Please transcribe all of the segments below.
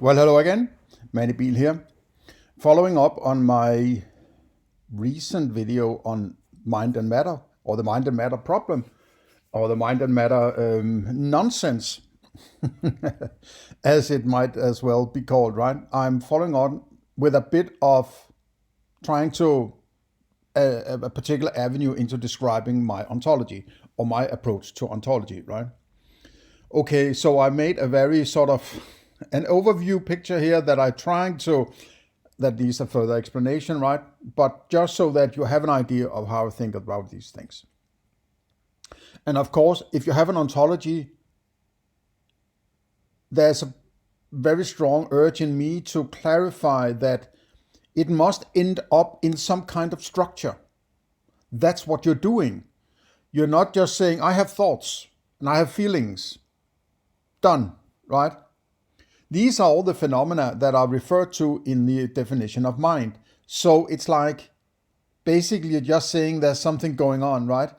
Well, hello again. Manny Beal here. Following up on my recent video on mind and matter, or the mind and matter problem, or the mind and matter nonsense, as it might as well be called, right? I'm following on with a bit of trying to a particular avenue into describing my ontology or my approach to ontology, right? Okay, so I made a very sort of an overview picture here that I'm trying to, that needs a further explanation, right? But just so that you have an idea of how I think about these things. And of course, if you have an ontology, there's a very strong urge in me to clarify that it must end up in some kind of structure. That's what you're doing. You're not just saying, I have thoughts and I have feelings. Done, right? These are all the phenomena that are referred to in the definition of mind. So it's like basically you're just saying there's something going on, right?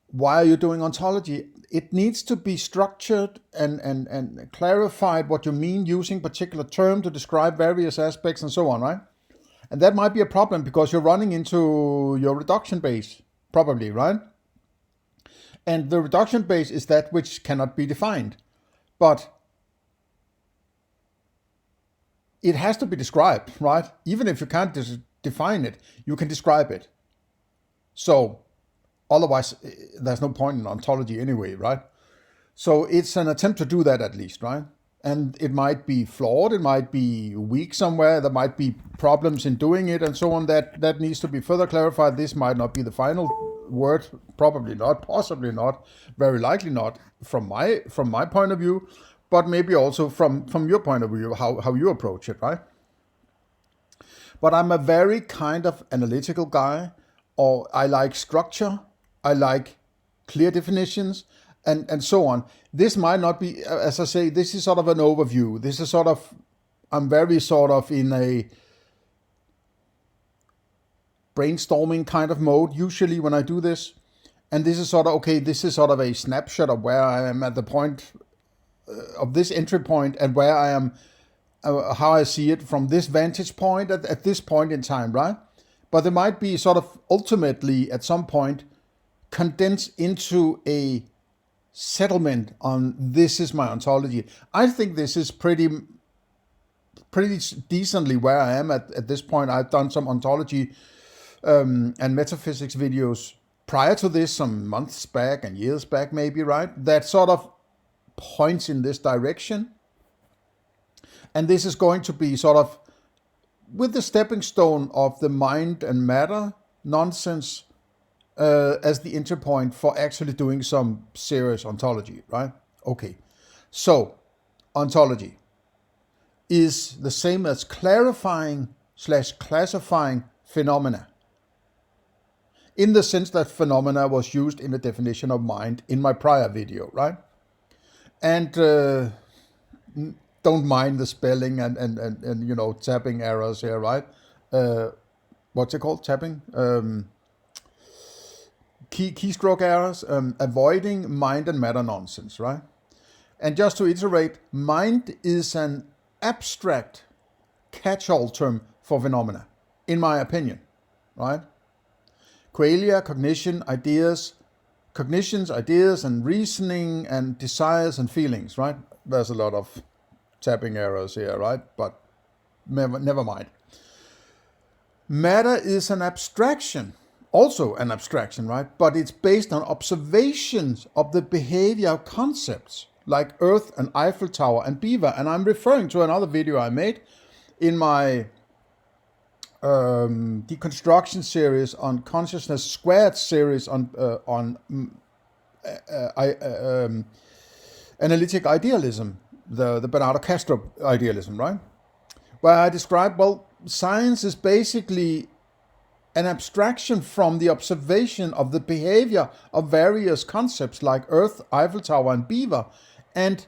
Why are you doing ontology? It needs to be structured and clarified what you mean using particular term to describe various aspects and so on, right? And that might be a problem because you're running into your reduction base, probably, right? And the reduction base is that which cannot be defined. But it has to be described, right? Even if you can't define it, you can describe it. So otherwise, there's no point in ontology anyway, right? So it's an attempt to do that at least, right? And it might be flawed, it might be weak somewhere, there might be problems in doing it and so on. That needs to be further clarified. This might not be the final word, probably not, possibly not, very likely not from my point of view, but maybe also from your point of view, how you approach it, right? But I'm a very kind of analytical guy, or I like structure, I like clear definitions, and so on. This might not be, as I say, this is sort of an overview. This is sort of, I'm very sort of in a brainstorming kind of mode usually when I do this. And this is sort of, okay, this is sort of a snapshot of where I am at the point of this entry point and where I am, how I see it from this vantage point at this point in time, right? But there might be sort of ultimately at some point condensed into a settlement on this is my ontology. I think this is pretty decently where I am at this point. I've done some ontology and metaphysics videos prior to this, some months back and years back maybe, right? That sort of points in this direction. And this is going to be sort of with the stepping stone of the mind and matter nonsense as the interpoint for actually doing some serious ontology, right? Okay, so ontology is the same as clarifying / classifying phenomena, in the sense that phenomena was used in the definition of mind in my prior video, right? And don't mind the spelling and you know, tapping errors here, right? What's it called? Tapping? Keystroke errors, avoiding mind and matter nonsense, right? And just to iterate, mind is an abstract catch-all term for phenomena, in my opinion, right? Qualia, cognitions, ideas, and reasoning, and desires and feelings, right? There's a lot of tapping errors here, right? But never mind. Matter is an abstraction, also an abstraction, right? But it's based on observations of the behavior of concepts like Earth and Eiffel Tower and Beaver. And I'm referring to another video I made in my deconstruction series on consciousness squared series on analytic idealism, the Bernardo Castro idealism, right? Where I describe, well, science is basically an abstraction from the observation of the behavior of various concepts like Earth, Eiffel Tower, and Beaver. And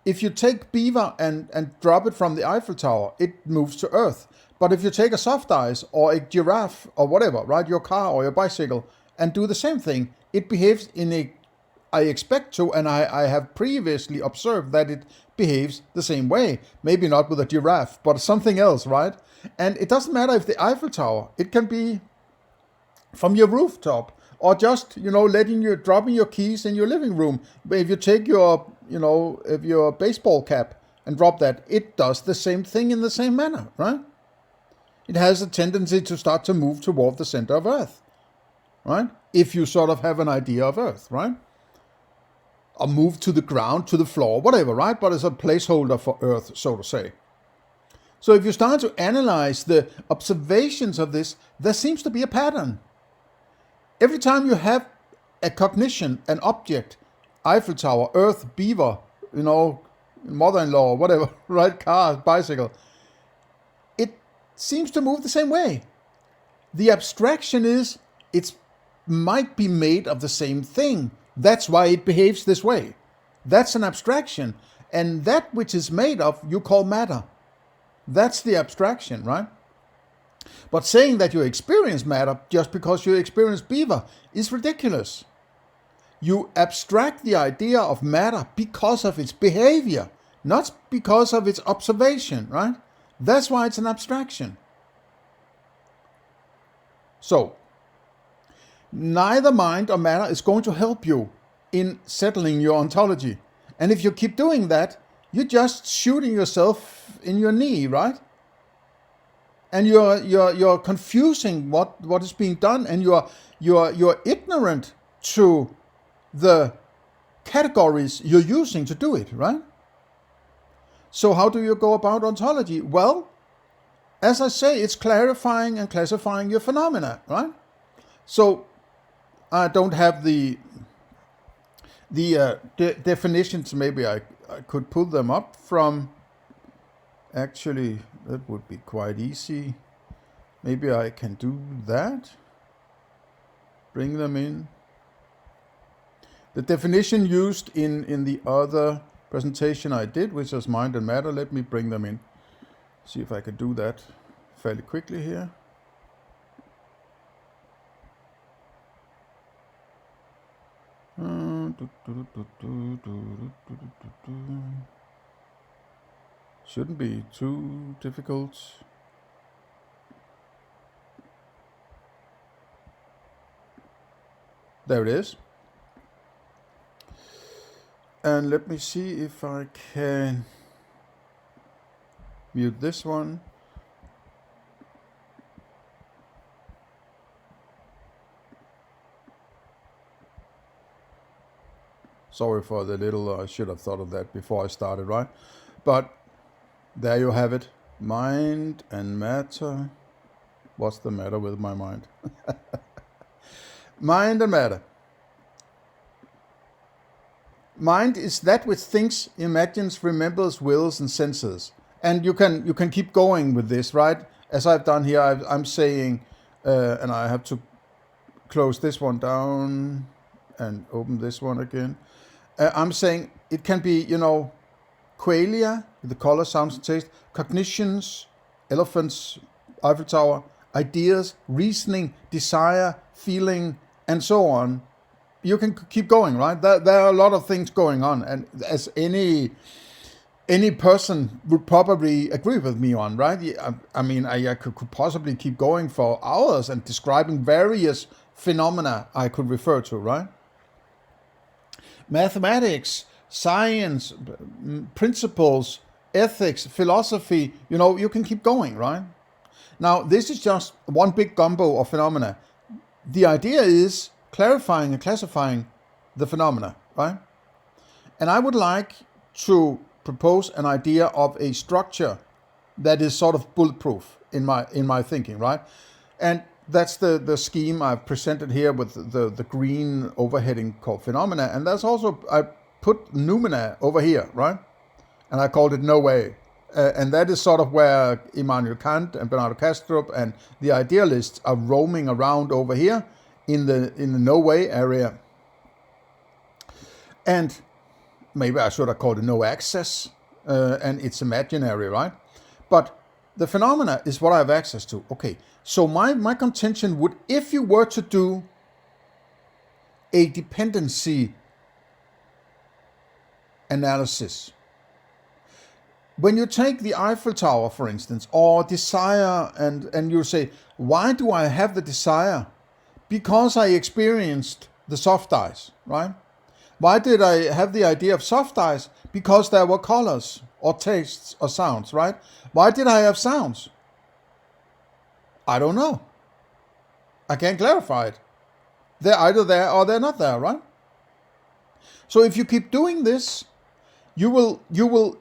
if you take Beaver and drop it from the Eiffel Tower, it moves to Earth. But if you take a soft ice or a giraffe or whatever, right, your car or your bicycle, and do the same thing, it behaves in a I expect to, and I have previously observed that it behaves the same way. Maybe not with a giraffe, but something else, right? And it doesn't matter if the Eiffel Tower, it can be from your rooftop, or just, dropping your keys in your living room. But if you take your, if your baseball cap and drop that, it does the same thing in the same manner, right? It has a tendency to start to move toward the center of Earth, right? If you sort of have an idea of Earth, right? Or move to the ground, to the floor, whatever, right? But it's a placeholder for Earth, so to say. So if you start to analyze the observations of this, there seems to be a pattern. Every time you have a cognition, an object, Eiffel Tower, Earth, beaver, mother-in-law, whatever, right? Car, bicycle, it seems to move the same way. The abstraction is it might be made of the same thing. That's why it behaves this way. That's an abstraction. And that which is made of, you call matter. That's the abstraction, right? But saying that you experience matter just because you experience beaver is ridiculous. You abstract the idea of matter because of its behavior, not because of its observation, right? That's why it's an abstraction. So, neither mind or matter is going to help you in settling your ontology. And if you keep doing that, you're just shooting yourself in your knee, right? And you're confusing what is being done, and you're ignorant to the categories you're using to do it, right? So how do you go about ontology? Well, as I say, it's clarifying and classifying your phenomena, right? So I don't have the definitions. Maybe I could pull them up from. Actually, that would be quite easy. Maybe I can do that. Bring them in. The definition used in the other presentation I did, which was mind and matter, let me bring them in. See if I can do that fairly quickly here. Shouldn't be too difficult. There it is. And let me see if I can mute this one. Sorry for the little, I should have thought of that before I started, right? But there you have it. Mind and matter. What's the matter with my mind? Mind and matter. Mind is that which thinks, imagines, remembers, wills, and senses. And you can keep going with this, right? As I've done here, I'm saying, and I have to close this one down and open this one again. I'm saying it can be, qualia, the color, sounds, and taste, cognitions, elephants, Eiffel Tower, ideas, reasoning, desire, feeling, and so on. You can keep going, right? There are a lot of things going on, and as any person would probably agree with me on, right? I mean, I could possibly keep going for hours and describing various phenomena I could refer to, right? Mathematics, science, principles, ethics, philosophy, you can keep going, right? Now, this is just one big gumbo of phenomena. The idea is clarifying and classifying the phenomena, right? And I would like to propose an idea of a structure that is sort of bulletproof in my thinking, right? And that's the scheme I've presented here with the green overheading called phenomena. And that's also, I put noumena over here, right? And I called it no way. And that is sort of where Immanuel Kant and Bernardo Kastrup and the idealists are roaming around over here in the no way area. And maybe I should have called it no access, and it's imaginary, right? But the phenomena is what I have access to. Okay, so my contention would, if you were to do a dependency analysis. When you take the Eiffel Tower, for instance, or desire, and you say, why do I have the desire? Because I experienced the soft ice, right? Why did I have the idea of soft ice? Because there were colors or tastes or sounds, right? Why did I have sounds? I don't know. I can't clarify it. They're either there or they're not there, right? So if you keep doing this, you will,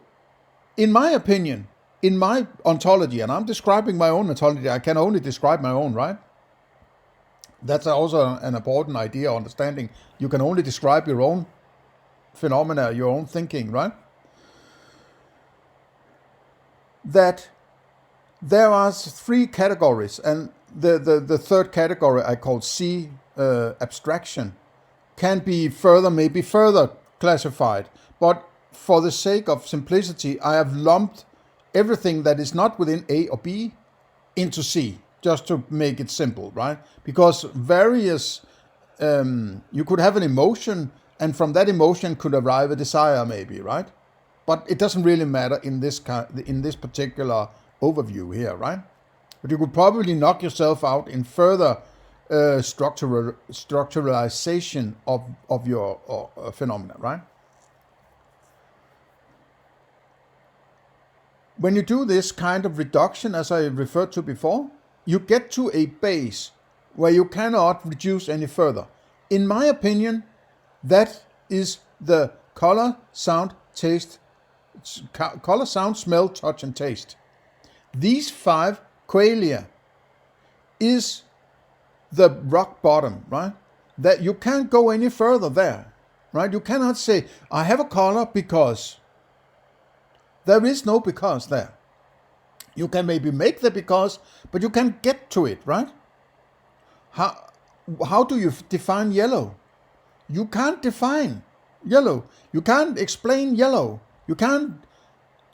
in my opinion, in my ontology, and I'm describing my own ontology, I can only describe my own, right? That's also an important idea, understanding you can only describe your own phenomena, your own thinking, right? That there are three categories, and the third category I call C, abstraction, can be maybe further classified, but for the sake of simplicity, I have lumped everything that is not within A or B into C, just to make it simple, right? Because various, you could have an emotion, and from that emotion could arrive a desire, maybe, right? But it doesn't really matter in this particular overview here, right? But you could probably knock yourself out in further structuralization of your phenomena, right? When you do this kind of reduction, as I referred to before, you get to a base where you cannot reduce any further. In my opinion, that is the color, sound, taste, color, sound, smell, touch, and taste. These 5 qualia is the rock bottom, right? That you can't go any further there, right? You cannot say, I have a color because. There is no because there. You can maybe make the because, but you can't get to it, right? How do you define yellow? You can't define yellow. You can't explain yellow. You can't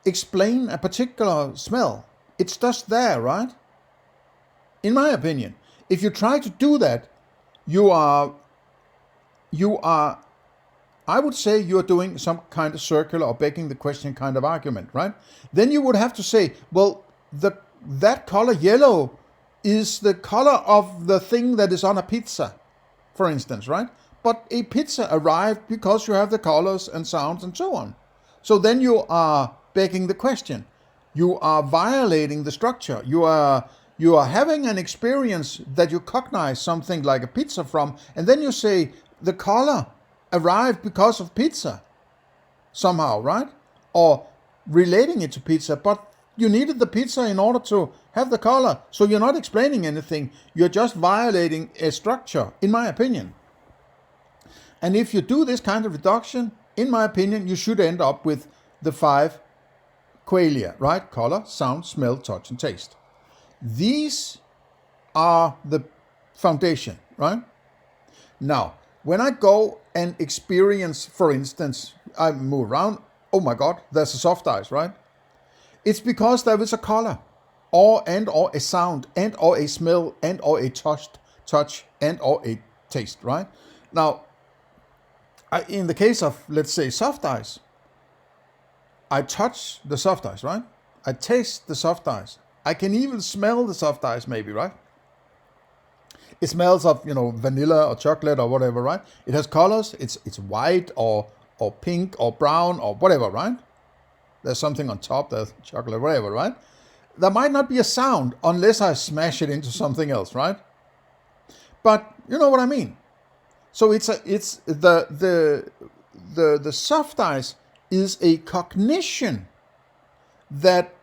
explain a particular smell. It's just there, right? In my opinion, if you try to do that, you are, I would say you're doing some kind of circular or begging the question kind of argument, right? Then you would have to say, well, that color yellow is the color of the thing that is on a pizza, for instance, right? But a pizza arrived because you have the colors and sounds and so on. So then you are begging the question. You are violating the structure. You are having an experience that you cognize something like a pizza from, and then you say the color arrived because of pizza somehow, right? Or relating it to pizza, but you needed the pizza in order to have the color. So you're not explaining anything. You're just violating a structure, in my opinion. And if you do this kind of reduction, in my opinion, you should end up with the 5 qualia, right? Color, sound, smell, touch, and taste. These are the foundation, right? Now, when I go and experience, for instance, I move around, oh my God, there's a soft ice, right? It's because there is a color, or a sound, and or a smell, and or a touch, and or a taste, right? Now, in the case of, let's say, soft ice, I touch the soft ice, right? I taste the soft ice. I can even smell the soft ice, maybe, right? It smells of, vanilla or chocolate or whatever, right? It has colors. It's white or pink or brown or whatever, right? There's something on top, there's chocolate, whatever, right? There might not be a sound unless I smash it into something else, right? But you know what I mean. So it's the soft ice is a cognition that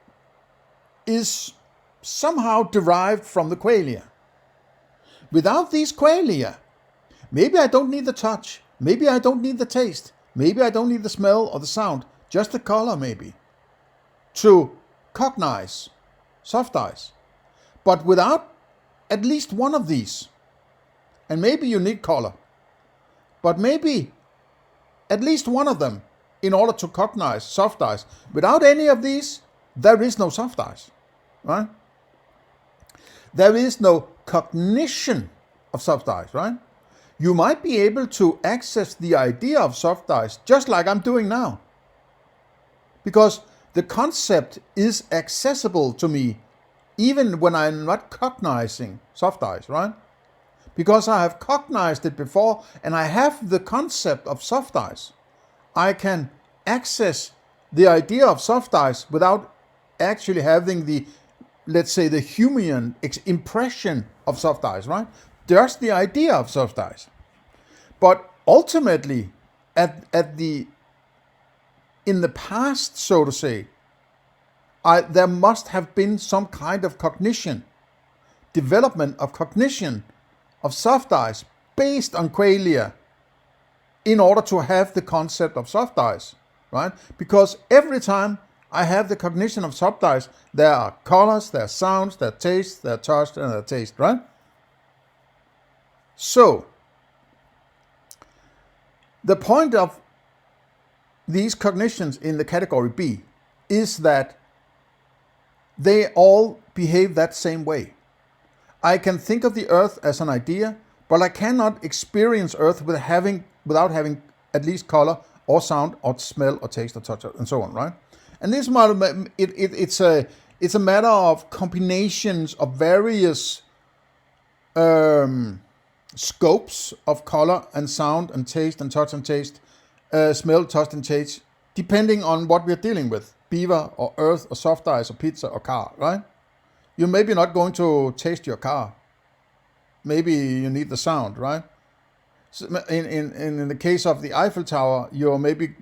is somehow derived from the qualia. Without these qualia, maybe I don't need the touch, maybe I don't need the taste, maybe I don't need the smell or the sound, just the color maybe, to cognize soft ice. But without at least one of these, and maybe you need color, but maybe at least one of them in order to cognize soft ice. Without any of these, there is no soft ice, right? There is no cognition of soft ice, right? You might be able to access the idea of soft ice just like I'm doing now. because the concept is accessible to me even when I'm not cognizing soft eyes, right? Because I have cognized it before and I have the concept of soft eyes. I can access the idea of soft eyes without actually having the, let's say, the Humean impression of soft eyes, right? Just the idea of soft eyes. But ultimately, in the past, so to say, there must have been some kind of cognition, development of cognition of soft eyes based on qualia in order to have the concept of soft eyes, right? Because every time I have the cognition of soft eyes, there are colors, there are sounds, there are tastes, there are touch, and there are taste, right? So, the point of these cognitions in the category B is that they all behave that same way. I can think of the earth as an idea, but I cannot experience earth without having at least color or sound or smell or taste or touch and so on, right? And this it's a matter of combinations of various scopes of color and sound and taste and touch and taste, smell, touch and taste, depending on what we're dealing with. Beaver or earth or soft eyes or pizza or car, right? You're maybe not going to taste your car. Maybe you need the sound, right? So in the case of the Eiffel Tower, you're maybe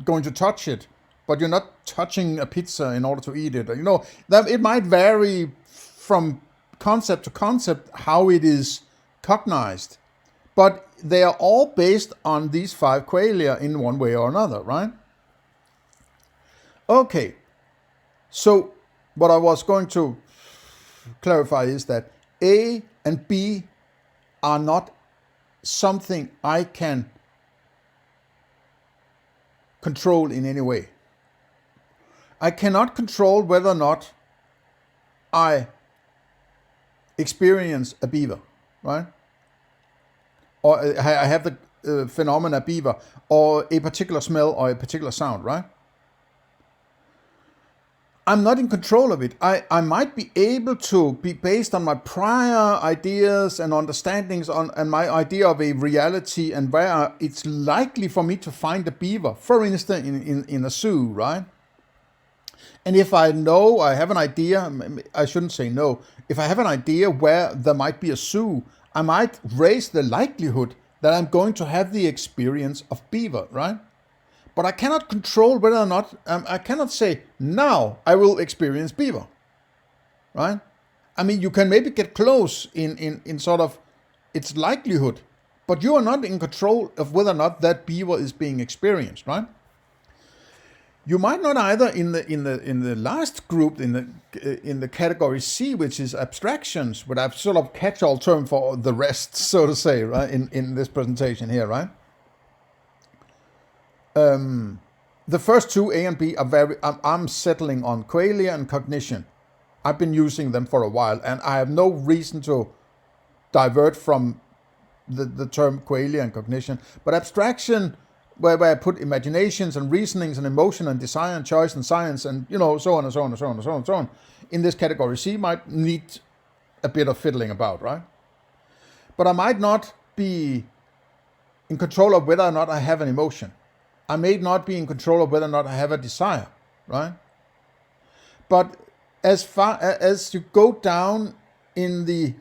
going to touch it, but you're not touching a pizza in order to eat it. You know, that it might vary from concept to concept how it is cognized, but they are all based on these 5 qualia in one way or another, right? Okay, so what I was going to clarify is that A and B are not something I can control in any way. I cannot control whether or not I experience a beaver, right? Or I have the phenomena beaver, or a particular smell or a particular sound, right? I'm not in control of it. I might be able to be based on my prior ideas and understandings and my idea of a reality and where it's likely for me to find a beaver, for instance, in a zoo, right? And if I know, I have an idea, I shouldn't say no, if I have an idea where there might be a zoo, I might raise the likelihood that I'm going to have the experience of beaver, right? But I cannot control whether or not, I cannot say, now I will experience beaver, right? I mean, you can maybe get close in sort of its likelihood, but you are not in control of whether or not that beaver is being experienced, right? You might not either in the last group, in the category C, which is abstractions, but I've sort of catch-all term for the rest, so to say, right, in this presentation here, right? The first 2, A and B, are I'm settling on qualia and cognition. I've been using them for a while, and I have no reason to divert from the term qualia and cognition. But abstraction, where I put imaginations and reasonings and emotion and desire and choice and science and, you know, so on and so on and so on and so on and so on, in this category C might need a bit of fiddling about, right? But I might not be in control of whether or not I have an emotion. I may not be in control of whether or not I have a desire, right? But as far as you go down in the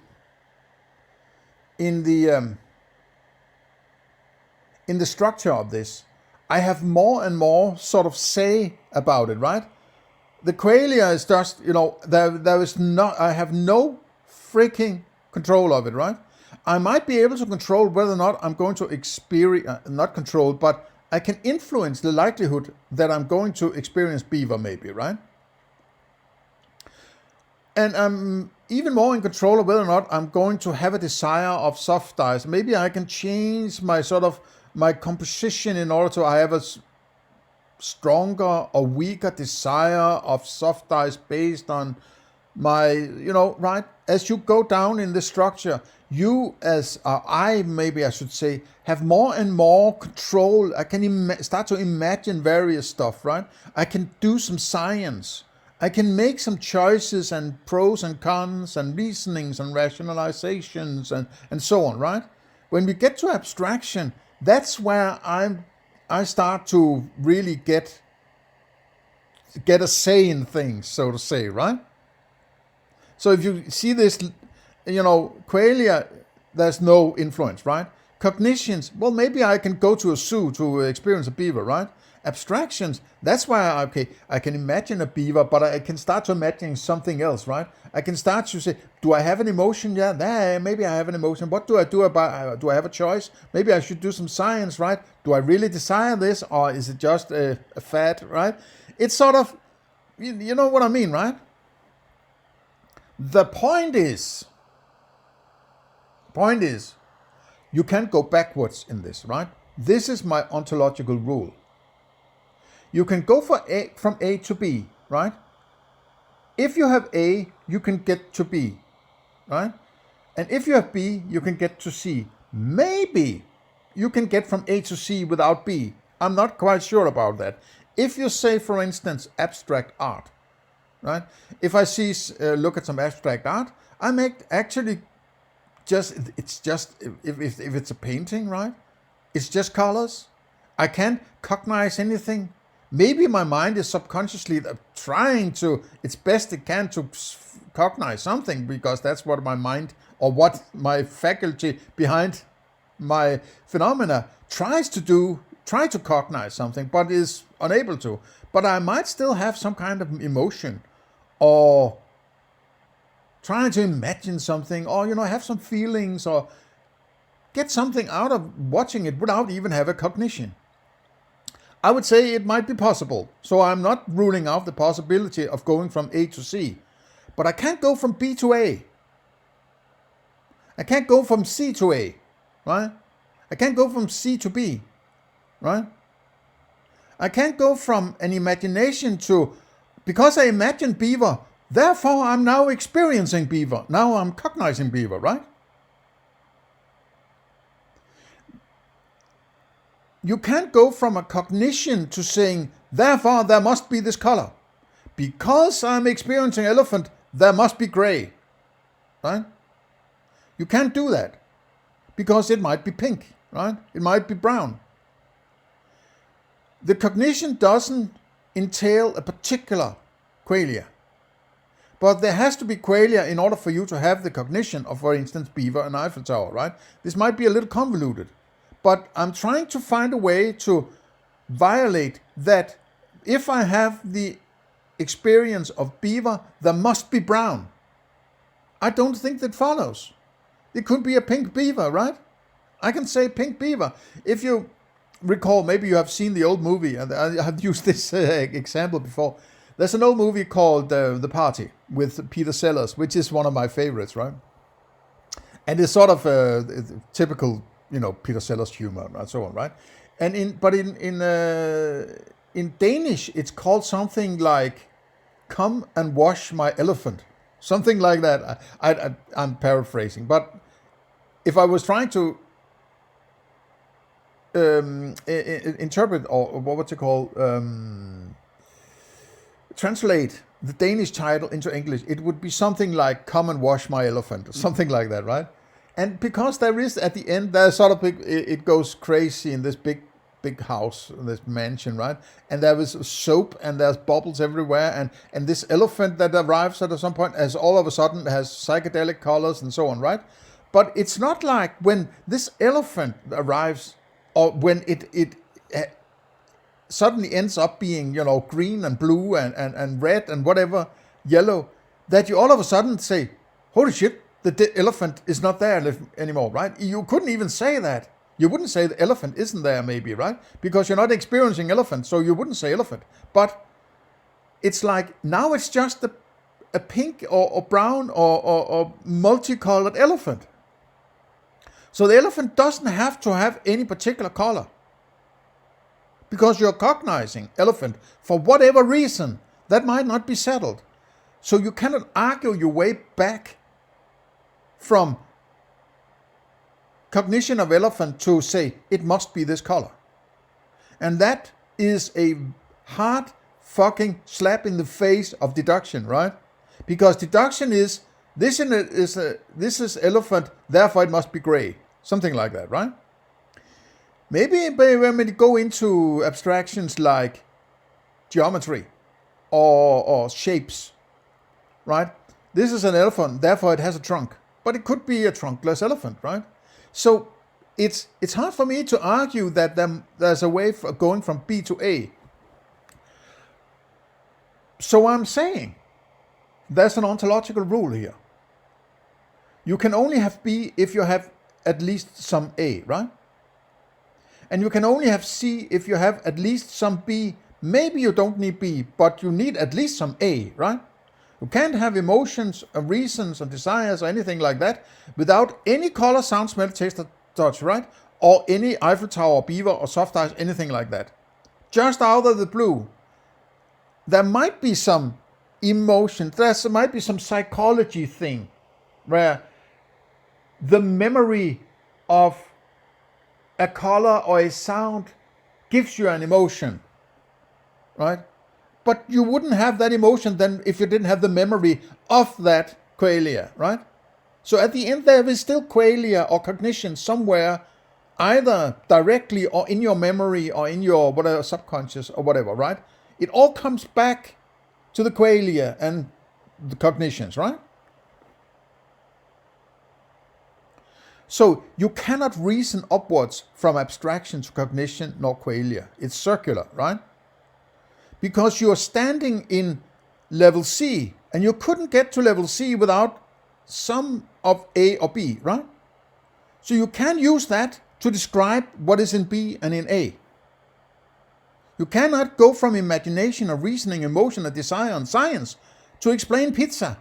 structure of this, I have more and more sort of say about it, right? The qualia is just, you know, there is not, I have no freaking control of it, right? I might be able to control whether or not I'm going to experience, not control, but I can influence the likelihood that I'm going to experience beaver maybe, right? And I'm even more in control of whether or not I'm going to have a desire of soft eyes. Maybe I can change my my composition in order to have a stronger or weaker desire of soft eyes based on my, you know, right? as you go down in the structure, you as maybe I should say, have more and more control. I can start to imagine various stuff, right? I can do some science. I can make some choices and pros and cons and reasonings and rationalizations and so on, right? When we get to abstraction, that's where I start to really get a say in things, so to say, right? So if you see this, qualia, there's no influence, right? Cognitions, well, maybe I can go to a zoo to experience a beaver, right? Abstractions, that's why, I can imagine a beaver, but I can start to imagine something else, right? I can start to say, do I have an emotion? Yeah, maybe I have an emotion. What do I do about, do I have a choice? Maybe I should do some science, right? Do I really desire this, or is it just a fad, right? It's sort of, you know what I mean, right? The point is, you can't go backwards in this, right? This is my ontological rule. You can go from A to B, right? If you have A, you can get to B, right? And if you have B, you can get to C. Maybe you can get from A to C without B. I'm not quite sure about that. If you say, for instance, abstract art, right? If I look at some abstract art, I make actually it's just, if it's a painting, right? It's just colors. I can't cognize anything. Maybe my mind is subconsciously trying to, its best it can to cognize something, because that's what my mind, or what my faculty behind my phenomena try to cognize something, but is unable to. But I might still have some kind of emotion, or trying to imagine something, or have some feelings, or get something out of watching it without even have a cognition. I would say it might be possible. So I'm not ruling out the possibility of going from A to C. But I can't go from B to A. I can't go from C to A, right? I can't go from C to B, right? I can't go from an imagination to, because I imagined beaver, therefore I'm now experiencing beaver. Now I'm cognizing beaver, right? You can't go from a cognition to saying, therefore there must be this color. Because I'm experiencing elephant, there must be gray, right? You can't do that, because it might be pink, right? It might be brown. The cognition doesn't entail a particular qualia. But there has to be qualia in order for you to have the cognition of, for instance, beaver and Eiffel Tower, right? This might be a little convoluted, but I'm trying to find a way to violate that. If I have the experience of beaver, there must be brown. I don't think that follows. It could be a pink beaver, right? I can say pink beaver. If you recall, maybe you have seen the old movie, and I have used this example before. There's an old movie called The Party with Peter Sellers, which is one of my favorites, right? And it's sort of a typical, Peter Sellers humor and so on, right? And in Danish, it's called something like "Come and wash my elephant," something like that. I'm paraphrasing, but if I was trying to interpret, or what's it called? Translate the Danish title into English, it would be something like "Come and wash my elephant," or something like that, right? And because there is, at the end, there's sort of it goes crazy in this big house, this mansion, right? And there was soap, and there's bubbles everywhere, and this elephant that arrives at some point has all of a sudden has psychedelic colors and so on, right? But it's not like when this elephant arrives, or when it suddenly ends up being, green and blue and red and whatever, yellow, that you all of a sudden say, holy shit, the elephant is not there anymore, right? You couldn't even say that. You wouldn't say the elephant isn't there, maybe, right? Because you're not experiencing elephant, so you wouldn't say elephant. But it's like, now it's just a pink or brown or multicolored elephant. So the elephant doesn't have to have any particular color, because you're cognizing elephant for whatever reason that might not be settled. So you cannot argue your way back from cognition of elephant to say it must be this color. And that is a hard fucking slap in the face of deduction, right? Because deduction is this is elephant, therefore it must be gray. Something like that, right? Maybe when we go into abstractions like geometry or shapes, right? This is an elephant, therefore it has a trunk. But it could be a trunkless elephant, right? So it's hard for me to argue that there's a way of going from B to A. So I'm saying there's an ontological rule here. You can only have B if you have at least some A, right? And you can only have C if you have at least some B. Maybe you don't need B, but you need at least some A, right? You can't have emotions or reasons or desires or anything like that without any color, sound, smell, taste, or touch, right? Or any Eiffel Tower or beaver or soft ice, anything like that. Just out of the blue, there might be some emotion, there might be some psychology thing where the memory of a color or a sound gives you an emotion, right? But you wouldn't have that emotion then if you didn't have the memory of that qualia, right? So at the end there is still qualia or cognition somewhere, either directly or in your memory or in your whatever subconscious or whatever, right? It all comes back to the qualia and the cognitions, right? So you cannot reason upwards from abstraction to cognition nor qualia. It's circular, right? Because you're standing in level C, and you couldn't get to level C without some of A or B, right? So you can use that to describe what is in B and in A. You cannot go from imagination or reasoning, emotion or desire and science to explain pizza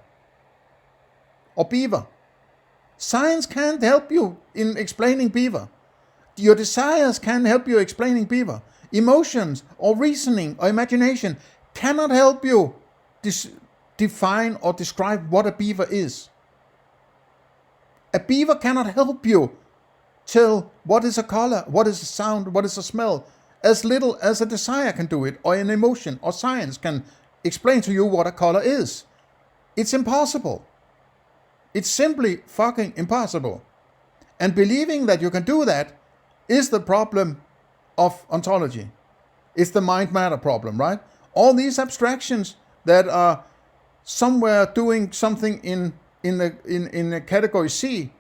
or beaver. Science can't help you in explaining beaver. Your desires can't help you explaining beaver. Emotions or reasoning or imagination cannot help you define or describe what a beaver is. A beaver cannot help you tell what is a color, what is a sound, what is a smell, as little as a desire can do it, or an emotion or science can explain to you what a color is. It's impossible. It's simply fucking impossible. And believing that you can do that is the problem of ontology. It's the mind-matter problem, right? All these abstractions that are somewhere doing something in a category C,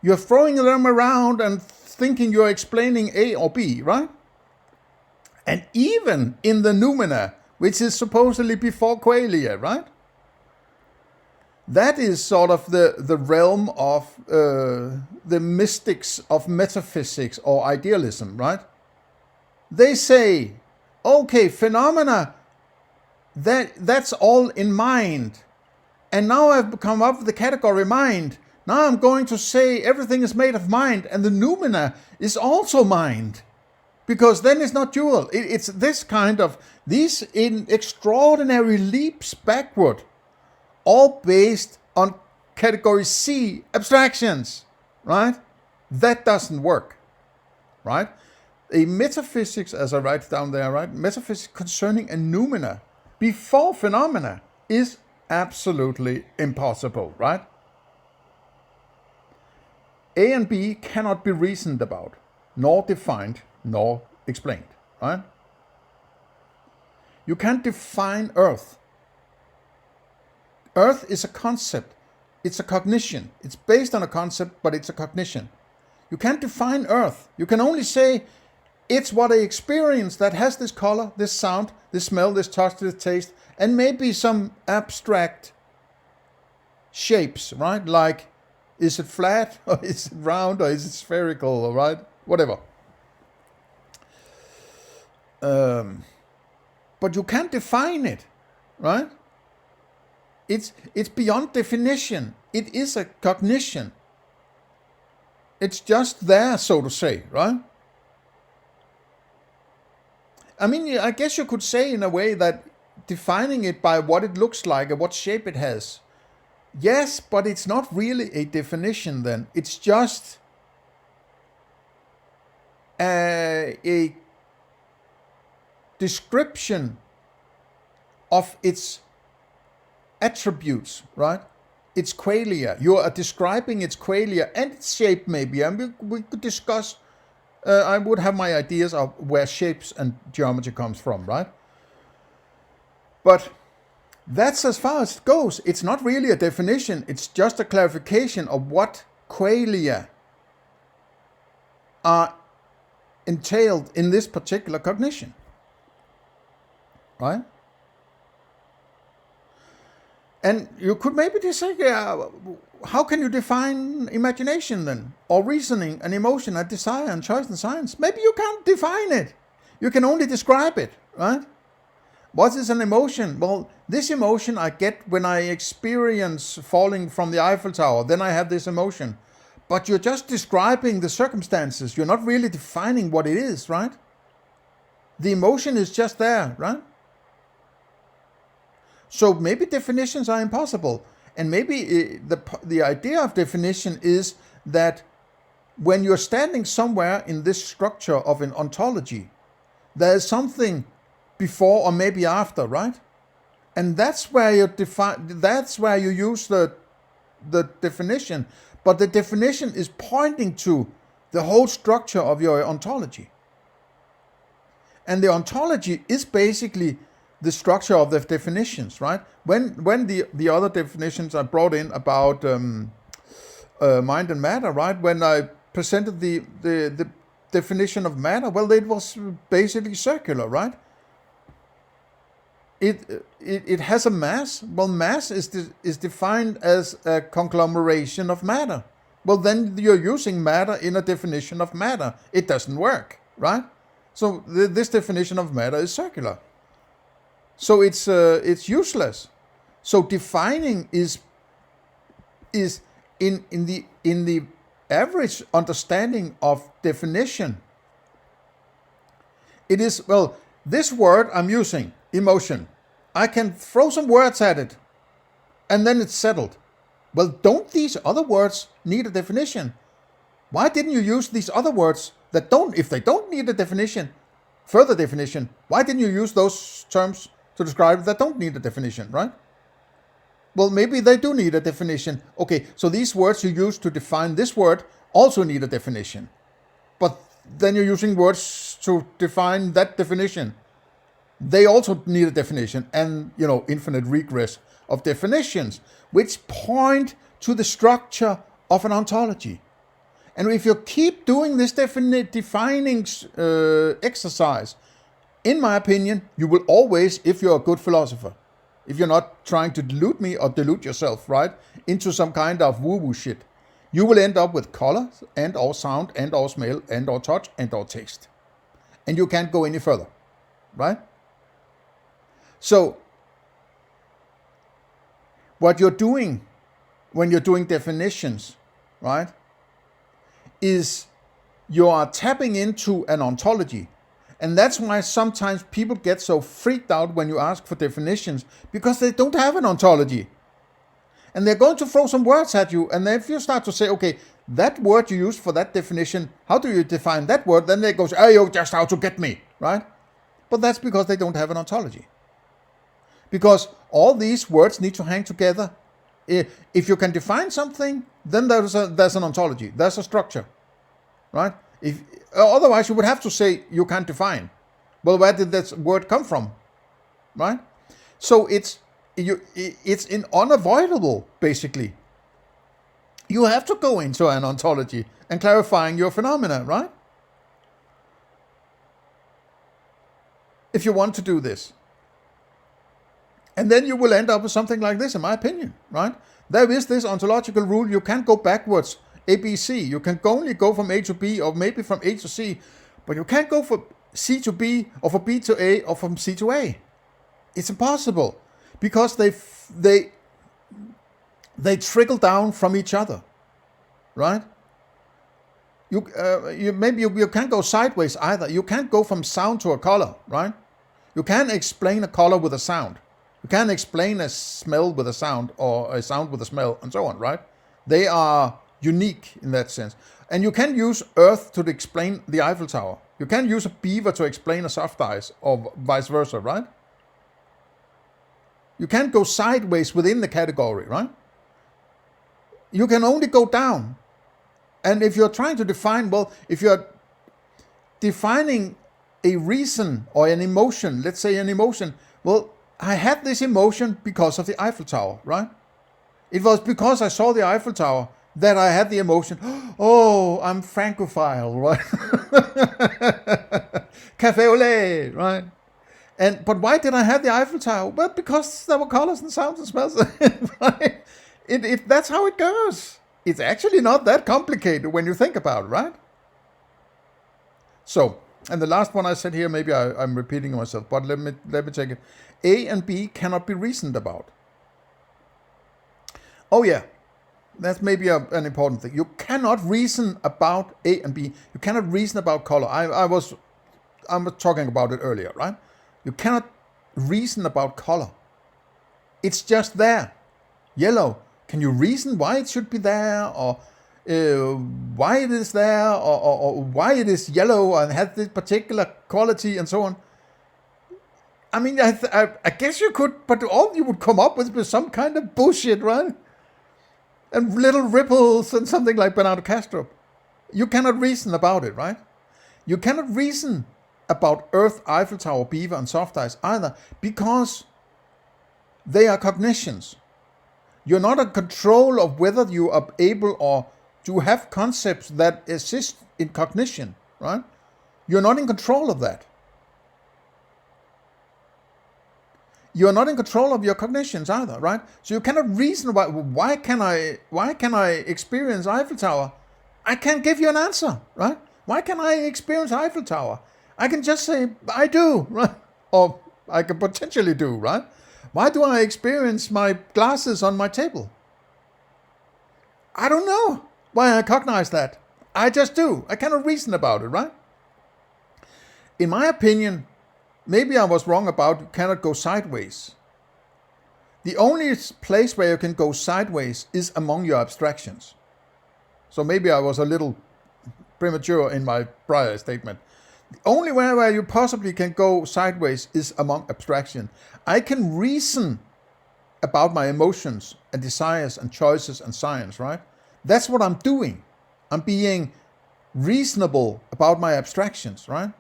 you're throwing them around and thinking you're explaining A or B, right? And even in the noumena, which is supposedly before qualia, right? That is sort of the realm of the mystics of metaphysics or idealism, right? They say, okay, phenomena, that's all in mind. And now I've come up with the category mind. Now I'm going to say everything is made of mind, and the noumena is also mind. Because then it's not dual. It's this kind of, these in extraordinary leaps backward, all based on category C abstractions, right? That doesn't work, right? A metaphysics, as I write down there, right? Metaphysics concerning a noumena before phenomena is absolutely impossible, right? A and B cannot be reasoned about, nor defined, nor explained, right? You can't define Earth. Earth is a concept. It's a cognition. It's based on a concept, but it's a cognition. You can't define Earth. You can only say it's what I experience that has this color, this sound, this smell, this touch, this taste, and maybe some abstract shapes, right? Like, is it flat, or is it round, or is it spherical, right? Whatever. But you can't define it, right? It's beyond definition. It is a cognition. It's just there, so to say, right? I mean, I guess you could say in a way that defining it by what it looks like and what shape it has Yes, but it's not really a definition then. It's just a description of its attributes, right? Its qualia. You are describing its qualia and its shape, maybe. And we could discuss. I would have my ideas of where shapes and geometry comes from, right? But that's as far as it goes. It's not really a definition. It's just a clarification of what qualia are entailed in this particular cognition, right? And you could maybe just say, how can you define imagination then? Or reasoning and emotion and desire and choice and science? Maybe you can't define it. You can only describe it, right? What is an emotion? Well, this emotion I get when I experience falling from the Eiffel Tower. Then I have this emotion. But you're just describing the circumstances. You're not really defining what it is, right? The emotion is just there, right? So maybe definitions are impossible. And maybe the idea of definition is that when you're standing somewhere in this structure of an ontology, there is something before or maybe after, right? And that's where you use the definition. But the definition is pointing to the whole structure of your ontology. And the ontology is basically the structure of the definitions, right? When the other definitions I brought in about mind and matter, right? When I presented the definition of matter, well, it was basically circular, right? It has a mass. Well, mass is defined as a conglomeration of matter. Well, then you're using matter in a definition of matter. It doesn't work, right? So this definition of matter is circular. So it's useless. So defining is in the average understanding of definition. It is, well, this word I'm using, emotion. I can throw some words at it, and then it's settled. Well, don't these other words need a definition? Why didn't you use these other words that don't, if they don't need a definition, further definition, why didn't you use those terms to describe that don't need a definition, right? Well, maybe they do need a definition. Okay, so these words you use to define this word also need a definition. But then you're using words to define that definition. They also need a definition, and, infinite regress of definitions, which point to the structure of an ontology. And if you keep doing this defining exercise, in my opinion, you will always, if you're a good philosopher, if you're not trying to delude me or delude yourself, right, into some kind of woo-woo shit, you will end up with color and or sound and or smell and or touch and or taste. And you can't go any further, right? So, what you're doing when you're doing definitions, right, is you are tapping into an ontology. And that's why sometimes people get so freaked out when you ask for definitions, because they don't have an ontology. And they're going to throw some words at you. And then if you start to say, okay, that word you use for that definition, how do you define that word? Then they go, oh, you're just out to get me, right? But that's because they don't have an ontology. Because all these words need to hang together. If you can define something, then there's an ontology. There's a structure, right? Otherwise, you would have to say you can't define. Well, where did that word come from, right? So it's unavoidable, basically. You have to go into an ontology and clarifying your phenomena, right? If you want to do this. And then you will end up with something like this, in my opinion, right? There is this ontological rule. You can't go backwards, A, B, C. You can only go from A to B, or maybe from A to C. But you can't go from C to B, or from B to A, or from C to A. It's impossible. Because they trickle down from each other, right? You can't go sideways either. You can't go from sound to a color, right? You can't explain a color with a sound. You can't explain a smell with a sound or a sound with a smell and so on, right? They are unique in that sense. And you can use earth to explain the Eiffel Tower. You can use a beaver to explain a soft ice or vice versa, right? You can't go sideways within the category, right? You can only go down. And if you're trying to define, well, if you're defining a reason or an emotion, let's say an emotion, well, I had this emotion because of the Eiffel Tower, right? It was because I saw the Eiffel Tower that I had the emotion, oh, I'm Francophile, right? Café au lait, right? But why did I have the Eiffel Tower? Well, because there were colors and sounds and smells, right? That's how it goes. It's actually not that complicated when you think about it, right? So, and the last one I said here, maybe I'm repeating myself, but let me take it. A and B cannot be reasoned about. Oh yeah, that's maybe an important thing. You cannot reason about A and B. You cannot reason about color. I was talking about it earlier, right? You cannot reason about color. It's just there. Yellow. Can you reason why it should be there, or why it is there, or why it is yellow and has this particular quality and so on? I mean, I guess you could, but all you would come up with was some kind of bullshit, right? And little ripples and something like Bernardo Castro. You cannot reason about it, right? You cannot reason about Earth, Eiffel Tower, beaver, and soft ice either, because they are cognitions. You're not in control of whether you are able or to have concepts that assist in cognition, right? You're not in control of that. You're not in control of your cognitions either, right? So you cannot reason about why can I experience Eiffel Tower? I can't give you an answer, right? Why can I experience Eiffel Tower? I can just say I do, right? Or I can potentially do, right? Why do I experience my glasses on my table? I don't know why I cognize that. I just do. I cannot reason about it, right? In my opinion, maybe I was wrong about you cannot go sideways. The only place where you can go sideways is among your abstractions. So maybe I was a little premature in my prior statement. The only way where you possibly can go sideways is among abstraction. I can reason about my emotions and desires and choices and science, right? That's what I'm doing. I'm being reasonable about my abstractions, right?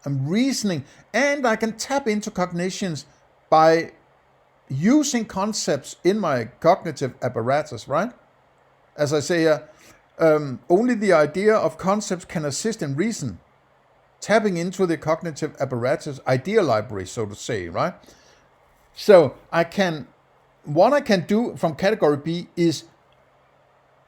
I'm reasoning, and I can tap into cognitions by using concepts in my cognitive apparatus, right? As I say here, only the idea of concepts can assist in reason. Tapping into the cognitive apparatus idea library, so to say, right? So what I can do from category B is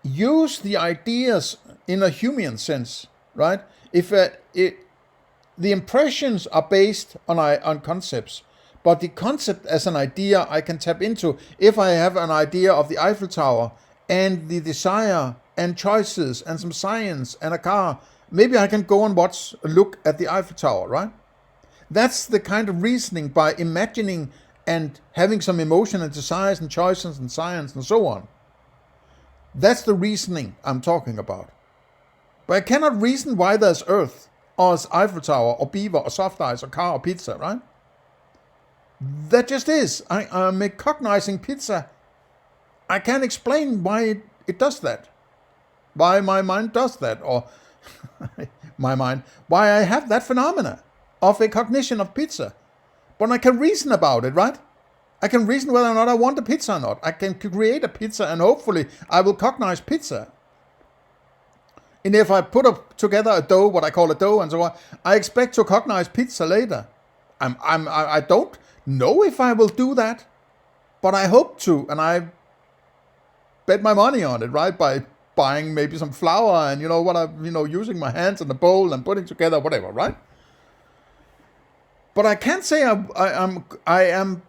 use the ideas in a Humean sense, right? If the impressions are based on concepts, but the concept as an idea I can tap into if I have an idea of the Eiffel Tower and the desire and choices and some science and a car. Maybe I can go and look at the Eiffel Tower, right? That's the kind of reasoning by imagining and having some emotion and desires and choices and science and so on. That's the reasoning I'm talking about. But I cannot reason why there's Earth, or Eiffel Tower, or beaver, or soft ice, or car, or pizza, right? That just is. I'm cognizing pizza. I can't explain why it does that. Why my mind does that, or why I have that phenomena of a cognition of pizza. But I can reason about it, right? I can reason whether or not I want a pizza or not. I can create a pizza and hopefully I will cognize pizza. And if I put together a dough, what I call a dough and so on, I expect to cognize pizza later. I don't know if I will do that, but I hope to, and I bet my money on it, right? By buying maybe some flour and using my hands in the bowl and putting together whatever, right? But I can't say I am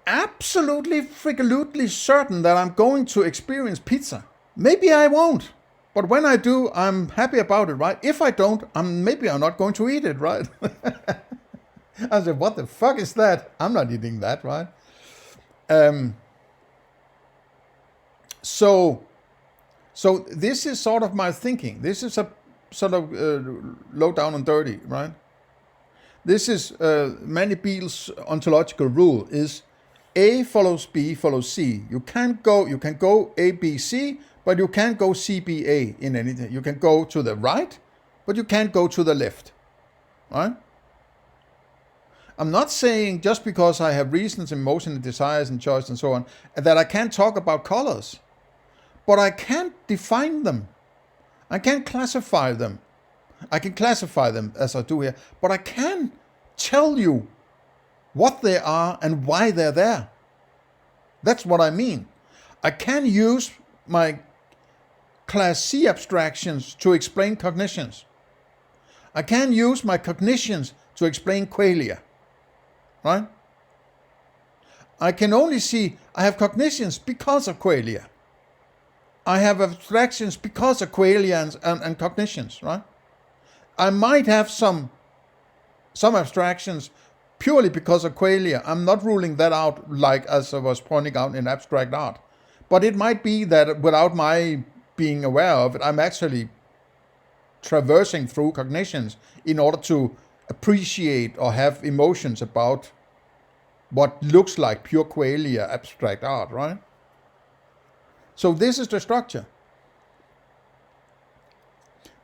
absolutely freaking certain that I'm going to experience pizza. Maybe I won't, but when I do, I'm happy about it, right? If I don't, maybe I'm not going to eat it, right? I said, what the fuck is that? I'm not eating that, right? Um, so this is sort of my thinking. This is a sort of low down and dirty, right? This is Manny Beale's ontological rule is A follows B follows C. You can go A, B, C, but you can't go C, B, A in anything. You can go to the right, but you can't go to the left, right? I'm not saying just because I have reasons, emotion, and desires, and choice, and so on, that I can't talk about colors. But I can't define them. I can't classify them. I can classify them as I do here, but I can tell you what they are and why they're there. That's what I mean. I can use my class C abstractions to explain cognitions. I can use my cognitions to explain qualia. Right? I can only see I have cognitions because of qualia. I have abstractions because of qualia and cognitions, right? I might have some abstractions purely because of qualia. I'm not ruling that out, like as I was pointing out in abstract art. But it might be that without my being aware of it, I'm actually traversing through cognitions in order to appreciate or have emotions about what looks like pure qualia abstract art, right? So this is the structure.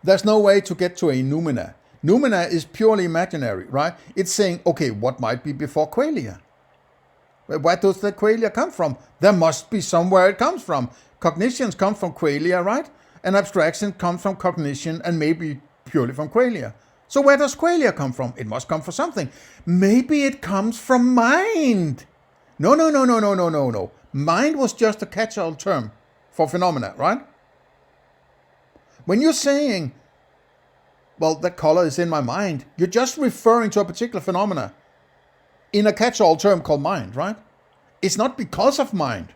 There's no way to get to a noumena. Noumena is purely imaginary, right? It's saying, okay, what might be before qualia? Where does the qualia come from? There must be somewhere it comes from. Cognitions come from qualia, right? And abstraction comes from cognition and maybe purely from qualia. So where does qualia come from? It must come from something. Maybe it comes from mind. No. Mind was just a catch-all term for phenomena, right? When you're saying, well, that color is in my mind, you're just referring to a particular phenomena in a catch-all term called mind, right? It's not because of mind.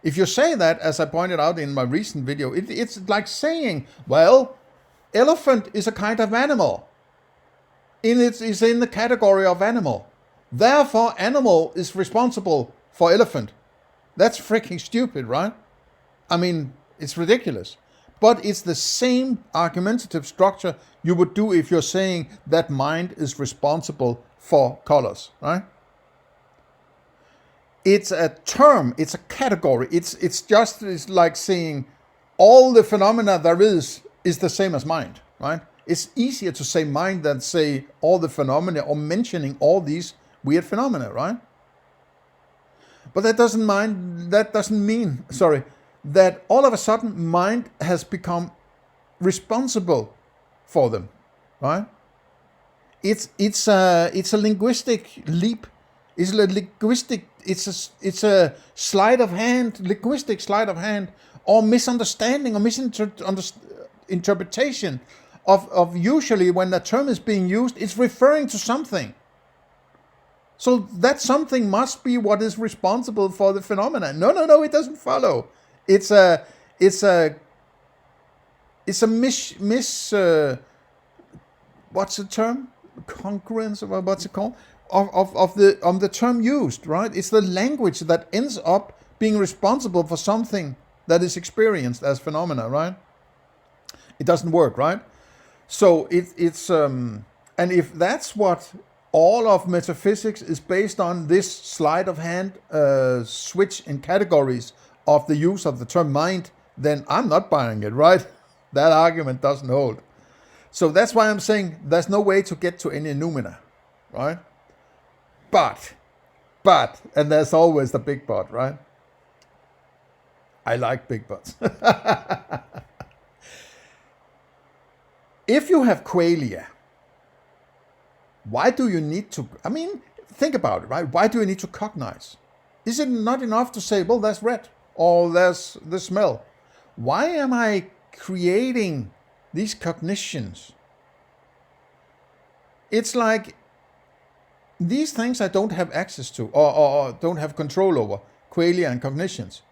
If you say that, as I pointed out in my recent video, it's like saying, well, elephant is a kind of animal. It's in the category of animal. Therefore, animal is responsible for elephant. That's freaking stupid, right? I mean, it's ridiculous. But it's the same argumentative structure you would do if you're saying that mind is responsible for colors, right? It's a term, it's a category. It's like saying all the phenomena there is the same as mind, right? It's easier to say mind than say all the phenomena or mentioning all these weird phenomena, right? But that doesn't mean that all of a sudden mind has become responsible for them, right? It's a linguistic leap. It's a sleight of hand, linguistic sleight of hand, or misunderstanding or misinterpretation of usually when the term is being used, it's referring to something. So that something must be what is responsible for the phenomena. No, it doesn't follow. It's a what's the term? Congruence, or what's it called? Of the term used, right? It's the language that ends up being responsible for something that is experienced as phenomena, right? It doesn't work, right? So it's and if that's what all of metaphysics is based on, this sleight of hand switch in categories of the use of the term mind, then I'm not buying it, right? That argument doesn't hold. So that's why I'm saying there's no way to get to any noumena, right? But, and there's always the big but, right? I like big buts. If you have qualia, why do you need to, think about it, right? Why do you need to cognize? Is it not enough to say, well, there's red, or there's the smell? Why am I creating these cognitions? It's like these things I don't have access to or don't have control over, qualia and cognitions.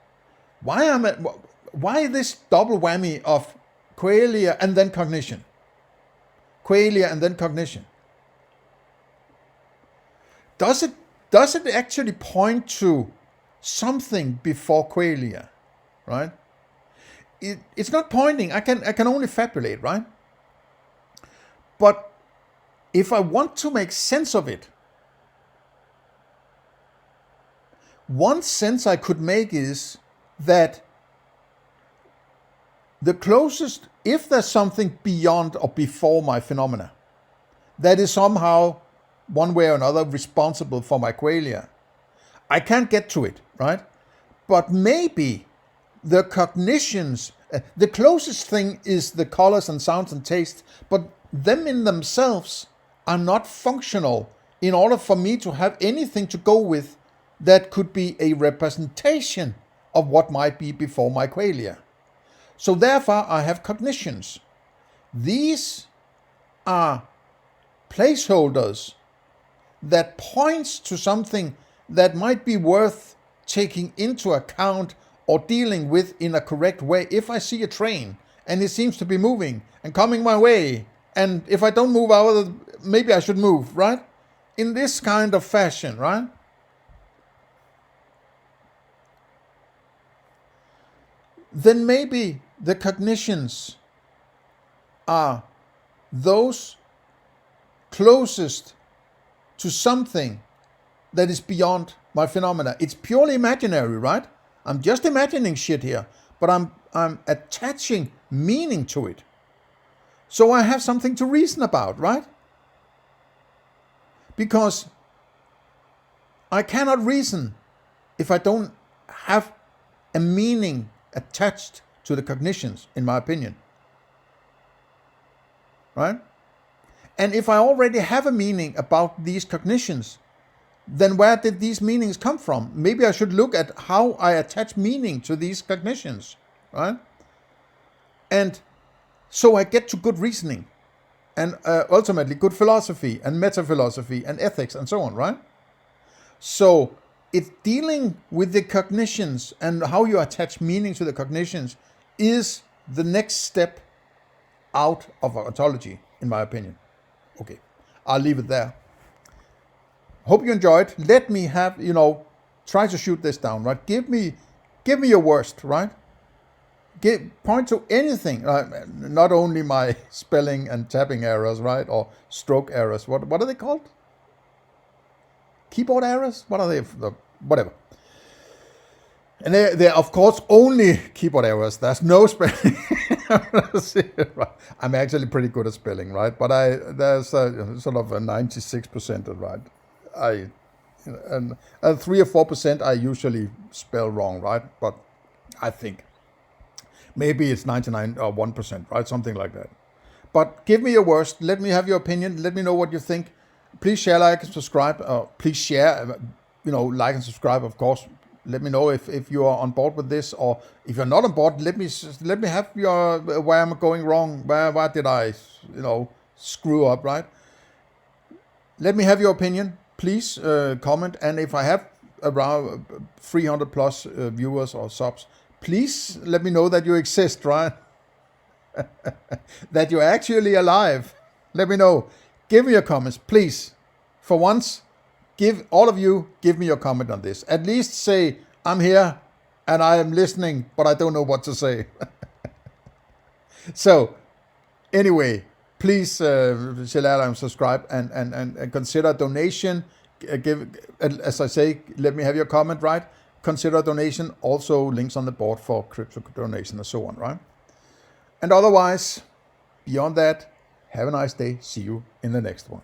Why this double whammy of qualia and then cognition? Qualia and then cognition. does it actually point to something before qualia, right? It's not pointing. I can only fabulate, right? But if I want to make sense of it, one sense I could make is that the closest, if there's something beyond or before my phenomena that is somehow one way or another responsible for my qualia, I can't get to it, right? But maybe the cognitions, the closest thing is the colors and sounds and tastes, but them in themselves are not functional in order for me to have anything to go with that could be a representation of what might be before my qualia. So therefore I have cognitions. These are placeholders that points to something that might be worth taking into account or dealing with in a correct way. If I see a train and it seems to be moving and coming my way, and if I don't move out of it, maybe I should move, right? In this kind of fashion, right? Then maybe the cognitions are those closest to something that is beyond my phenomena. It's purely imaginary, right? I'm just imagining shit here, but I'm attaching meaning to it. So I have something to reason about, right? Because I cannot reason if I don't have a meaning attached to the cognitions, in my opinion. Right? And if I already have a meaning about these cognitions, then where did these meanings come from? Maybe I should look at how I attach meaning to these cognitions, right? And so I get to good reasoning and ultimately good philosophy and metaphilosophy and ethics and so on, right? So it's dealing with the cognitions and how you attach meaning to the cognitions is the next step out of ontology, in my opinion. Okay, I'll leave it there. Hope you enjoyed. Let me have, try to shoot this down, right? Give me your worst, right? Point to anything, not only my spelling and tapping errors, right? Or stroke errors. What are they called? Keyboard errors? What are they? Whatever. And they're of course only keyboard errors. There's no spelling. I'm actually pretty good at spelling, right? But there's sort of a 96%, right? And 3 or 4% I usually spell wrong, right? But I think maybe it's 99 or 1%, right? Something like that. But give me your worst. Let me have your opinion. Let me know what you think. Please share, like, and subscribe. Please share, like and subscribe, of course. Let me know if you are on board with this, or if you're not on board, let me have your where I'm going wrong. Where did I, screw up, right? Let me have your opinion. Please comment, and if I have around 300 plus viewers or subs, please let me know that you exist, right? That you're actually alive. Let me know. Give me your comments, please. For once, all of you give me your comment on this. At least say, I'm here and I am listening, but I don't know what to say. So, anyway, please share, like, and subscribe, and consider a donation. As I say, let me have your comment, right? Consider a donation. Also, links on the board for crypto donation and so on, right? And otherwise, beyond that, have a nice day. See you in the next one.